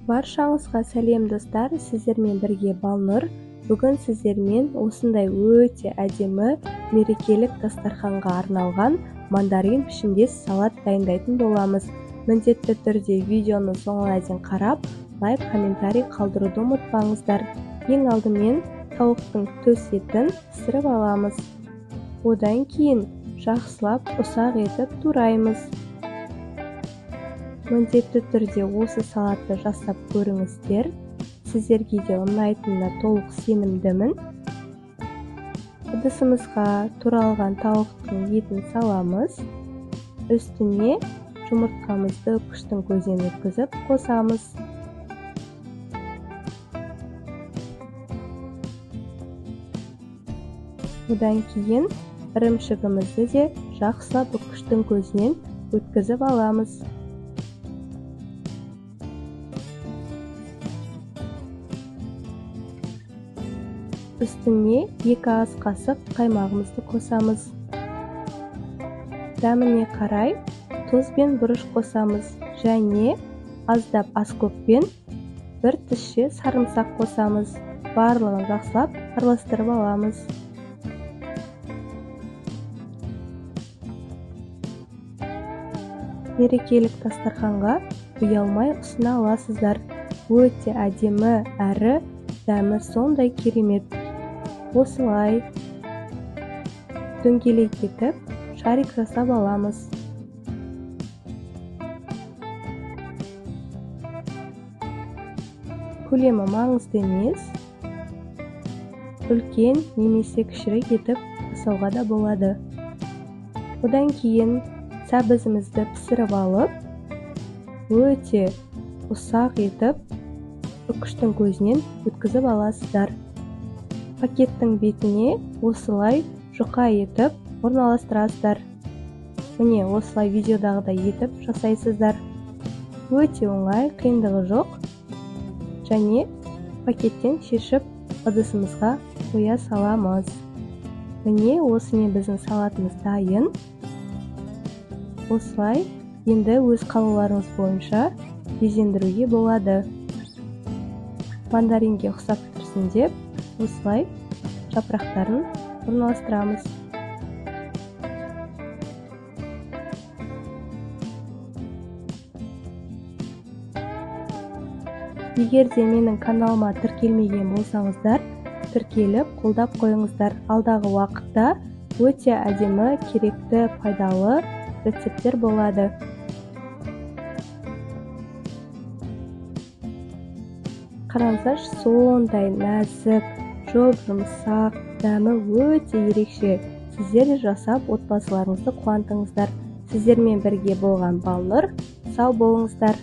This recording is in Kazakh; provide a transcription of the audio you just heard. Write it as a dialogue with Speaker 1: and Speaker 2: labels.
Speaker 1: Баршаңызға сәлем достар, сіздермен бірге Балнұр. Бүгін сіздермен осындай өте әдемі мерекелік дастарханға арналған мандарин пішіндес салат дайындайтын боламыз. Міндетті түрде видеоны соңына дейін қарап, лайк, комментарий қалдыруды ұмытпаңыздар. Ең алдымен тауықтың төс етін пісіріп аламыз. Одан кейін жақсылап ұсақ етіп тураймыз. Міндетті түрде осы салатты жасап көріңіздер. Сіздерге де ұнайтынына толық сенімдімін. Ыдысымызға туралған тауықтың етін саламыз. Үстіне жұмыртқамызды үккіштің көзінен өткізіп қосамыз. Одан кейін ірімшігімізді де жақсылап үккіштің көзінен өткізіп аламыз. Үстіне 2 ас қасық қаймағымызды қосамыз. Дәміне қарай тұз бен бұрыш қосамыз және аздап аскөкпен 1 тісше сарымсақ қосамыз. Барлығын жақсылап араластырып аламыз. Мерекелік дастарханға ұялмай ұсына аласыздар. Өте әдемі әрі дәмі сондай керемет. Осылай дөңгелек етіп шарик жасап аламыз. Көлемі маңызды емес, үлкен немесе кішірек етіп жасауға да болады. Одан кейін сәбізімізді пісіріп алып, өте ұсақ етіп үккіштің көзінен өткізіп аласыздар. Пакеттің бетіне осылай жұқа етіп орналастырасыздар. Міне осылай видеодағыдай етіп жасайсыздар. Өте оңай, қиындығы жоқ. Және пакеттен шешіп ыдысымызға қоя саламыз. Міне осымен біздің салатымыз дайын. Осылай енді өз қалауларыңыз бойынша безендіруге болады. Мандаринге ұқсап тұрсын деп осылай жапырақтарын орналастырамыз. Егер де менің каналыма тіркелмеген болсаңыздар, тіркеліп қолдап қойыңыздар. Алдағы уақытта өте әдемі, керекті, пайдалы рецепттер болады. Қараңыздар, сондай нәзік, жұмсақ, дәмі өте ерекше. Сіздер де жасап отбасыларыңызды қуантыңыздар. Сіздермен бірге болған Балнұр. Сау болыңыздар.